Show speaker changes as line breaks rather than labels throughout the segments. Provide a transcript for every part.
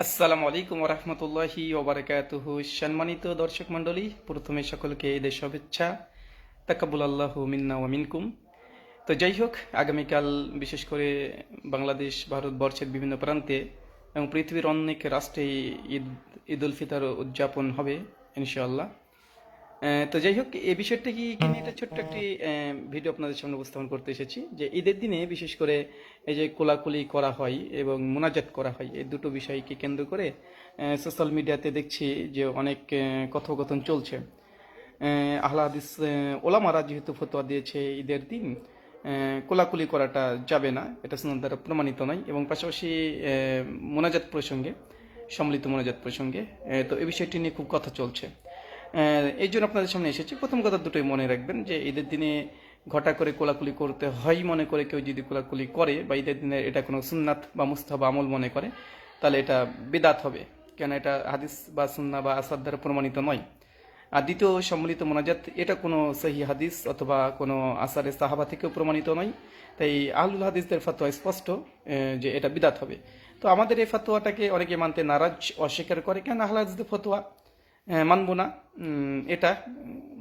আসসালামু আলাইকুম রহমতুল্লাহি ওবারাকাতুহু। সম্মানিত দর্শক মণ্ডলী, প্রথমে সকলকে ঈদের শুভেচ্ছা। তাকাব্বুল আল্লাহু মিন্না ওয়া মিনকুম। তো যাই হোক, আগামীকাল বিশেষ করে বাংলাদেশ, ভারতবর্ষের বিভিন্ন প্রান্তে এবং পৃথিবীর অনেক রাষ্ট্রে ঈদ ঈদ উল ফিতর উদযাপন হবে ইনশাআল্লাহ। তো যাই হোক, এই বিষয়টা কি নিয়ে একটা ছোট্ট একটি ভিডিও আপনাদের সামনে উপস্থাপন করতে এসেছি যে ঈদের দিনে বিশেষ করে এই যে কোলাকুলি করা হয় এবং মোনাজাত করা হয়, এই দুটো বিষয়কে কেন্দ্র করে সোশ্যাল মিডিয়াতে দেখছি যে অনেক কথোপকথন চলছে। আহলে হাদিস ওলামারা যেহেতু ফতোয়া দিয়েছে ঈদের দিন কোলাকুলি করাটা যাবে না, এটা সুন্নাহ দ্বারা প্রমাণিত নয়, এবং পাশাপাশি মোনাজাত প্রসঙ্গে, সম্মিলিত মোনাজাত প্রসঙ্গে তো এই বিষয়টি নিয়ে খুব কথা চলছে। এই জন্য আপনাদের সামনে এসেছি। প্রথম কথা দুটোই মনে রাখবেন যে ঈদের দিনে ঘটা করে কোলাকুলি করতে হয় মনে করে কেউ যদি কোলাকুলি করে বা ঈদের দিনে এটা কোনো সুন্নাত বা মুস্তাহাব আমল মনে করে, তাহলে এটা বিদাত হবে, কেন এটা হাদিস বা সুন্নাহ বা আসার দ্বারা প্রমাণিত নয়। আর দ্বিতীয়, সম্মিলিত মোনাজাত এটা কোনো সহি হাদিস অথবা কোনো আসারে সাহাবা থেকেও প্রমাণিত নয়। তাই আহলুল হাদিসদের ফতোয়া স্পষ্ট যে এটা বিদাত হবে। তো আমাদের এই ফতোয়াটাকে অনেকে মানতে নারাজ, অস্বীকার করে, কেন আহলুল হাদিসদের ফতোয়া মানব না। এটা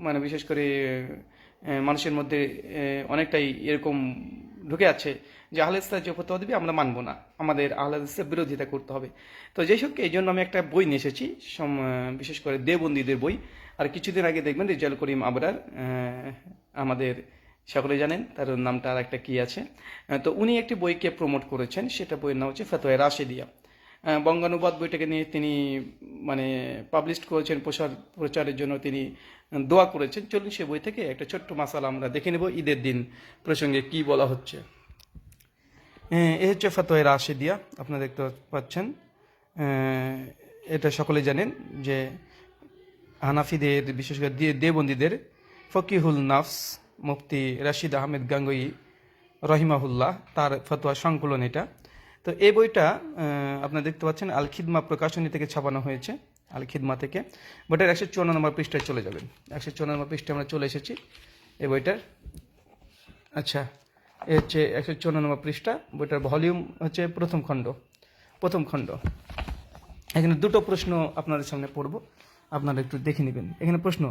মানে বিশেষ করে মানুষের মধ্যে অনেকটাই এরকম ঢুকে আছে যে আহলে হাদিসরা যে ফতোয়া দিবে আমরা মানব না, আমাদের আহলে হাদিসের বিরোধিতা করতে হবে। তো যাই হোক, এই জন্য আমি একটা বই নিয়ে এসেছি, বিশেষ করে দেওবন্দীদের বই। আর কিছুদিন আগে দেখবেন রেজাল করিম আবরার, আমাদের সকলে জানেন তার নামটা আর একটা কি আছে, তো উনি একটি বইকে প্রমোট করেছেন, সেটা বইয়ের নাম হচ্ছে ফতোয়া রাশেদিয়া। বঙ্গানুবাদ বইটাকে নিয়ে তিনি মানে পাবলিশ করেছেন, প্রচারের জন্য তিনি দোয়া করেছেন। চলুন সে বই থেকে একটা ছোট্ট মাসালা আমরা দেখে নেব ঈদের দিন প্রসঙ্গে কি বলা হচ্ছে। এ হচ্ছে ফতোয়া রাশেদিয়া, আপনারা দেখতে পাচ্ছেন। এটা সকলে জানেন যে হানাফিদের, বিশেষ করে দেওবন্দীদের ফকিহুল নাফস মুফতি রাশিদ আহমেদ গাঙ্গুই রহিমাহুল্লাহ, তার ফতোয়া সংকলন এটা। তো এই বইটা আপনারা দেখতে পাচ্ছেন আল খিদমা প্রকাশনী থেকে ছাপানো হয়েছে, আল খিদমা থেকে। বইটার 154 নম্বর পৃষ্ঠায় চলে যাবেন। 154 নম্বর পৃষ্ঠায় আমরা চলে এসেছি এই বইটার। আচ্ছা, এ হচ্ছে 154 নম্বর পৃষ্ঠা। বইটার ভলিউম হচ্ছে প্রথম খণ্ড। এখানে দুটো প্রশ্ন আপনাদের সামনে পড়ব, আপনারা একটু দেখে নেবেন। এখানে প্রশ্ন,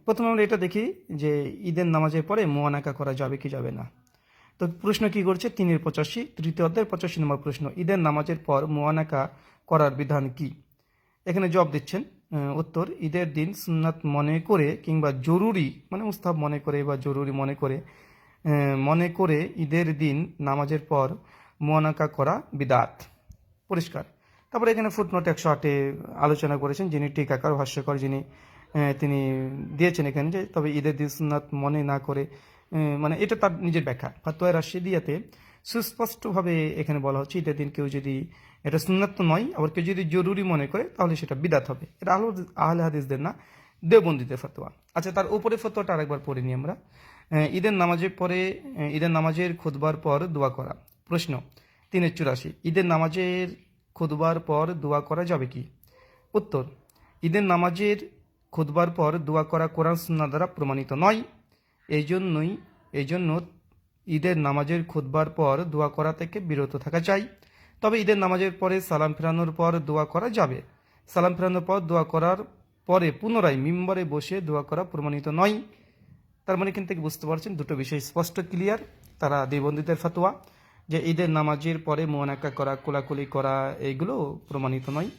প্রথমে আমরা এটা দেখি যে ঈদের নামাজের পরে মুয়ানাকা করা যাবে কি যাবে না। তো প্রশ্ন কি করছে, 3-85, তৃতীয় অধ্যায় 85 নম্বর প্রশ্ন, ঈদের নামাজের পর মুয়ানাকা করার বিধান কি। এখানে জবাব দিচ্ছেন, উত্তর, ঈদের দিন সুন্নাত মনে করে কিংবা জরুরি মানে মুস্তাহাব মনে করে বা জরুরি মনে করে ঈদের দিন নামাজের পর মুয়ানাকা করা বিদাত। পরিষ্কার। তারপরে এখানে ফুটনোট 108-এ আলোচনা করেছেন যিনি টিকাকার ভাষ্যকর, তিনি দিয়েছেন এখানে যে তবে ঈদের দিন সুন্নাত মনে না করে, মানে এটা তার নিজের ব্যাখ্যা। ফাতোয়া রাশিদিয়াতে সুস্পষ্টভাবে এখানে বলা হচ্ছে ঈদের দিন কেউ যদি, এটা সুন্নাত তো নয়, আবার কেউ যদি জরুরি মনে করে তাহলে সেটা বিদাত হবে। এটা আহলে হাদিসদের না, দেওবন্দীদের ফতোয়া। আচ্ছা, তার উপরে ফতোয়াটা আরেকবার পড়ে নিই আমরা। ঈদের নামাজের পরে, ঈদের নামাজের খুতবার পর দোয়া করা। প্রশ্ন 3-84, ঈদের নামাজের খুতবার পর দোয়া করা যাবে কি। উত্তর, ঈদের নামাজের খুতবার পর দোয়া করা কোরআন সুন্নাহ দ্বারা প্রমাণিত নয়। এই জন্য ঈদের নামাজের খুতবার পর দোয়া করা থেকে বিরত থাকা চাই। তবে ঈদের নামাজের পরে সালাম ফেরানোর পর দোয়া করা যাবে। সালাম ফেরানোর পর দোয়া করার পরে পুনরায় মিম্বরে বসে দোয়া করা প্রমাণিত নয়। তার মানে এখান থেকে বুঝতে পারছেন দুটো বিষয় স্পষ্ট ক্লিয়ার। তারা দেওবন্দীদের ফতোয়া যে ঈদের নামাজের পরে মুয়ানাকা করা, কোলাকুলি করা এইগুলো প্রমাণিত নয়।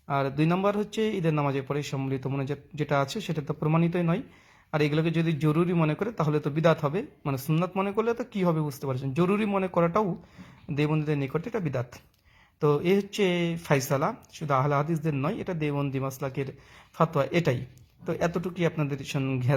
আর 2 নম্বর হচ্ছে ঈদের নামাজের পরে সম্মিলিত মোনাজাত যেটা আছে সেটা তো প্রমাণিতই নয়। আর এগুলোকে যদি জরুরি মনে করে তাহলে তো বিদাত হবে, মানে সুন্নাত মনে করলে তো কি হবে বুঝতে পারছেন, জরুরি মনে করাটাও দেওবন্দীদের নিকটে এটা বিদাত। তো এই হচ্ছে ফাইসালা, শুধু আহলে হাদিসদের নয়, এটা দেওবন্দি মাসলাকের ফতোয়া এটাই। তো এতটুকুই আপনাদের সঙ্গে